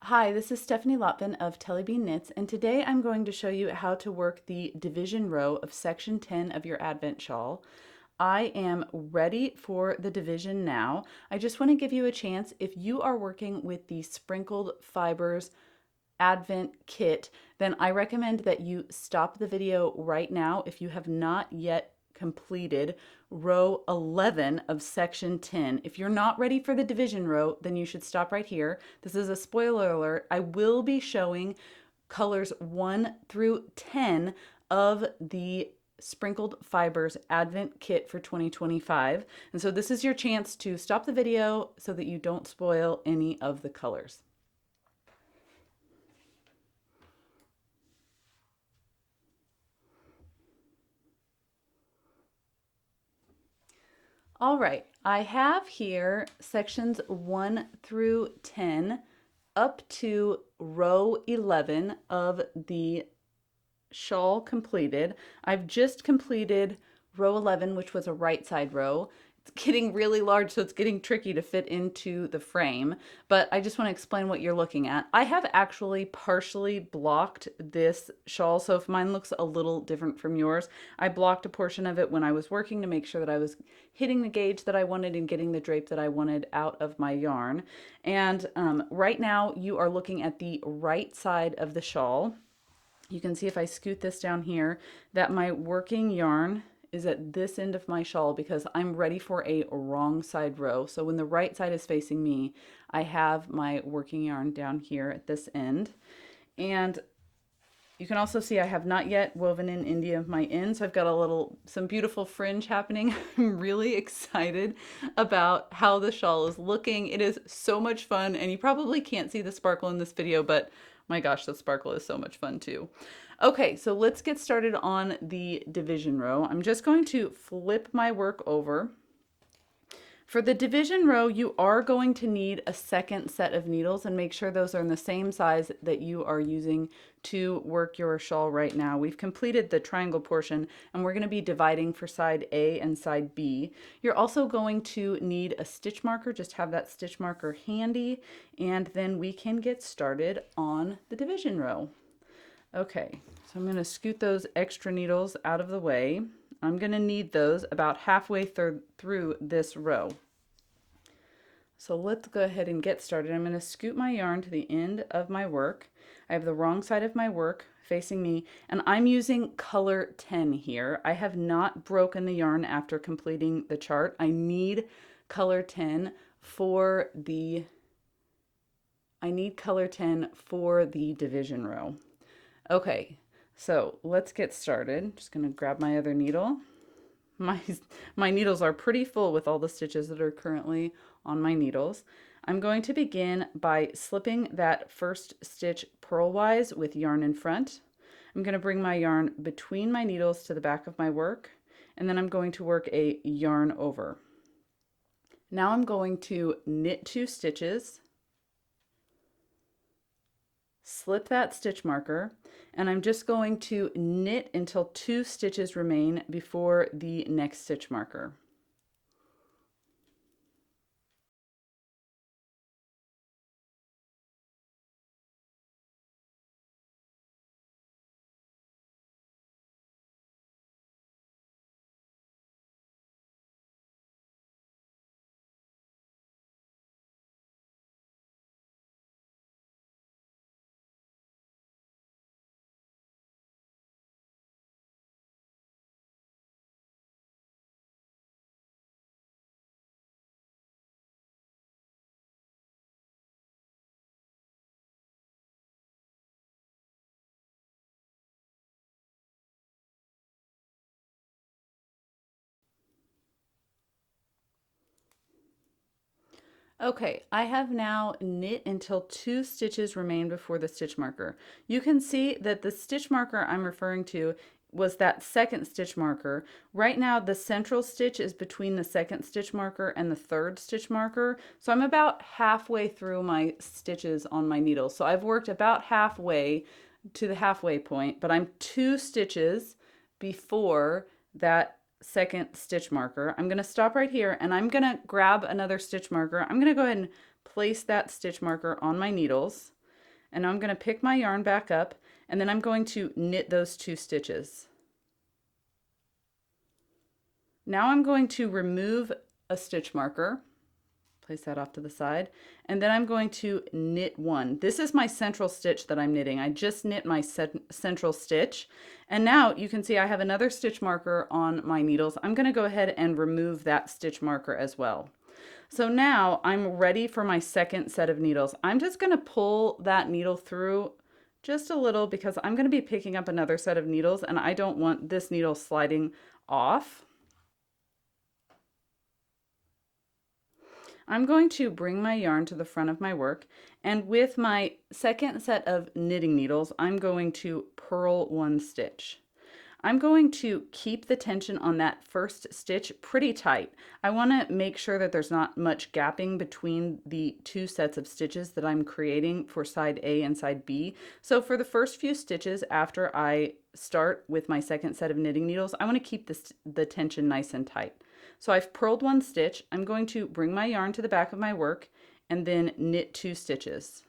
Hi, this is Stephanie Lotvin of Tellybean Knits, and today I'm going to show you how to work the division row of section 10 of your Advent shawl. I am ready for the division now. I just want to give you a chance, if you are working with the Sprinkled Fibers Advent kit, then I recommend that you stop the video right now if you have not yet completed row 11 of section 10. If you're not ready for the division row, then you should stop right here. This is a spoiler alert. I will be showing colors 1 through 10 of the Sprinkled Fibers Advent Kit for 2025. And so this is your chance to stop the video so that you don't spoil any of the colors. All right, I have here sections 1 through 10 up to row 11 of the shawl completed. I've just completed row 11, which was a right side row. It's getting really large, so it's getting tricky to fit into the frame, but I just want to explain what you're looking at. I have actually partially blocked this shawl, so if mine looks a little different from yours, I blocked a portion of it when I was working to make sure that I was hitting the gauge that I wanted and getting the drape that I wanted out of my yarn. And right now you are looking at the right side of the shawl. You can see if I scoot this down here that my working yarn is at this end of my shawl because I'm ready for a wrong side row. So when the right side is facing me, I have my working yarn down here at this end. And you can also see I have not yet woven in India of my end, so I've got some beautiful fringe happening. I'm really excited about how the shawl is looking. It is so much fun, and you probably can't see the sparkle in this video, but my gosh, the sparkle is so much fun too. Okay, so let's get started on the division row. I'm just going to flip my work over. For the division row, you are going to need a second set of needles, and make sure those are in the same size that you are using to work your shawl right now. We've completed the triangle portion, and we're going to be dividing for side A and side B. You're also going to need a stitch marker. Just have that stitch marker handy, and then we can get started on the division row. Okay, so I'm going to scoot those extra needles out of the way. I'm going to need those about halfway through this row. So let's go ahead and get started. I'm going to scoot my yarn to the end of my work. I have the wrong side of my work facing me, and I'm using color 10 here. I have not broken the yarn after completing the chart. I need color 10 for the division row. Okay, so let's get started. Just going to grab my other needle. My, my needles are pretty full with all the stitches that are currently on my needles. I'm going to begin by slipping that first stitch purlwise with yarn in front. I'm going to bring my yarn between my needles to the back of my work, and then I'm going to work a yarn over. Now I'm going to knit 2 stitches, slip that stitch marker, and I'm just going to knit until 2 stitches remain before the next stitch marker. Okay, I have now knit until 2 stitches remain before the stitch marker. You can see that the stitch marker I'm referring to was that second stitch marker. Right now the central stitch is between the second stitch marker and the third stitch marker. So I'm about halfway through my stitches on my needle. So I've worked about halfway to the halfway point, but I'm 2 stitches before that second stitch marker. I'm going to stop right here, and I'm going to grab another stitch marker. I'm going to go ahead and place that stitch marker on my needles. And I'm going to pick my yarn back up, and then I'm going to knit those 2 stitches. Now I'm going to remove a stitch marker, place that off to the side, and then I'm going to knit 1. This is my central stitch that I'm knitting. I just knit my central stitch, and now you can see I have another stitch marker on my needles. I'm going to go ahead and remove that stitch marker as well. So now I'm ready for my second set of needles. I'm just going to pull that needle through just a little because I'm going to be picking up another set of needles and I don't want this needle sliding off. I'm going to bring my yarn to the front of my work, and with my second set of knitting needles, I'm going to purl 1 stitch. I'm going to keep the tension on that first stitch pretty tight. I want to make sure that there's not much gapping between the 2 sets of stitches that I'm creating for side A and side B. So for the first few stitches after I start with my second set of knitting needles, I want to keep the tension nice and tight. So I've purled 1 stitch. I'm going to bring my yarn to the back of my work and then knit 2 stitches.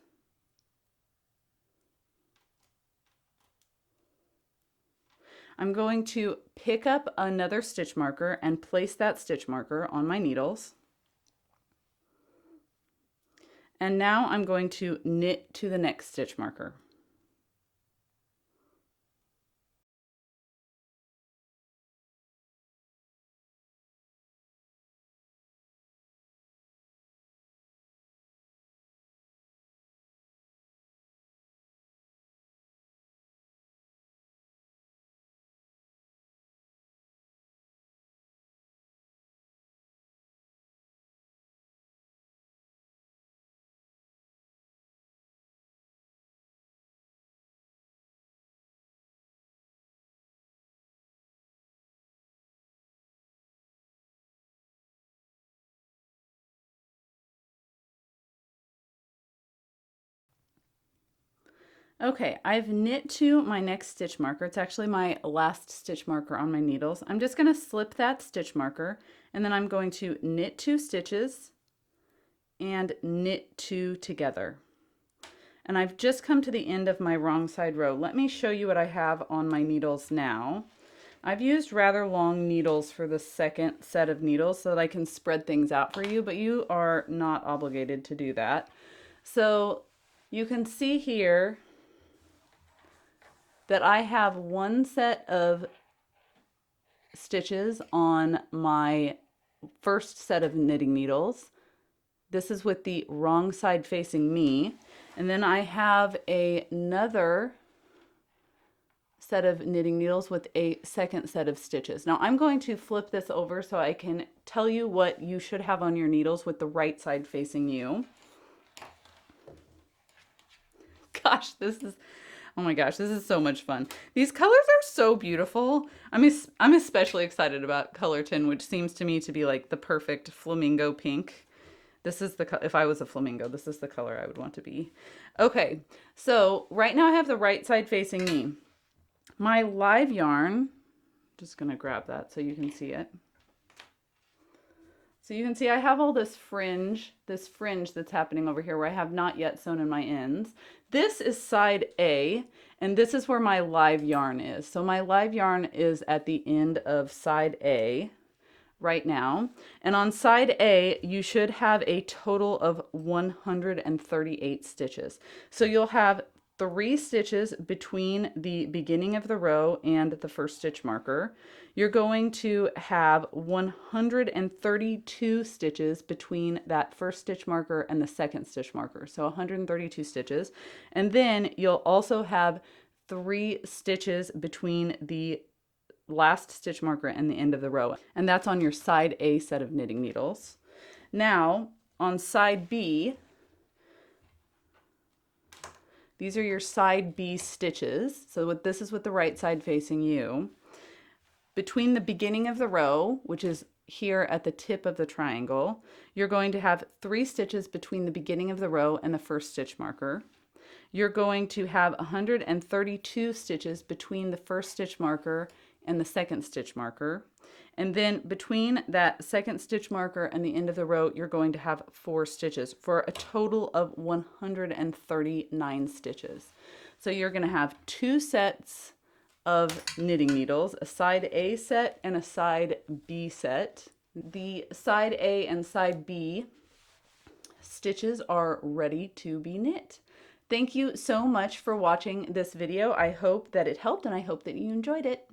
I'm going to pick up another stitch marker and place that stitch marker on my needles. And now I'm going to knit to the next stitch marker. Okay, I've knit to my next stitch marker. It's actually my last stitch marker on my needles. I'm just going to slip that stitch marker and then I'm going to knit 2 stitches and knit 2 together. And I've just come to the end of my wrong side row. Let me show you what I have on my needles now. I've used rather long needles for the second set of needles so that I can spread things out for you, but you are not obligated to do that. So you can see here that I have 1 set of stitches on my first set of knitting needles. This is with the wrong side facing me. And then I have another set of knitting needles with a second set of stitches. Now I'm going to flip this over so I can tell you what you should have on your needles with the right side facing you. Gosh, oh my gosh, this is so much fun. These colors are so beautiful. I'm especially excited about color 10, which seems to me to be like the perfect flamingo pink. This is if I was a flamingo, this is the color I would want to be. Okay, so right now I have the right side facing me. My live yarn, just gonna grab that so you can see it. So you can see I have all this fringe that's happening over here where I have not yet sewn in my ends. This is side A, and this is where my live yarn is. So my live yarn is at the end of side A right now. And on side A, you should have a total of 138 stitches. So you'll have 3 stitches between the beginning of the row and the first stitch marker. You're going to have 132 stitches between that first stitch marker and the second stitch marker. So 132 stitches. And then you'll also have 3 stitches between the last stitch marker and the end of the row. And that's on your side A set of knitting needles. Now, on side B, these are your side B stitches. So this is with the right side facing you. Between the beginning of the row, which is here at the tip of the triangle, you're going to have 3 stitches between the beginning of the row and the first stitch marker. You're going to have 132 stitches between the first stitch marker and the second stitch marker. And then between that second stitch marker and the end of the row, you're going to have 4 stitches for a total of 139 stitches. So you're going to have 2 sets of knitting needles, a side A set and a side B set. The side A and side B stitches are ready to be knit. Thank you so much for watching this video. I hope that it helped and I hope that you enjoyed it.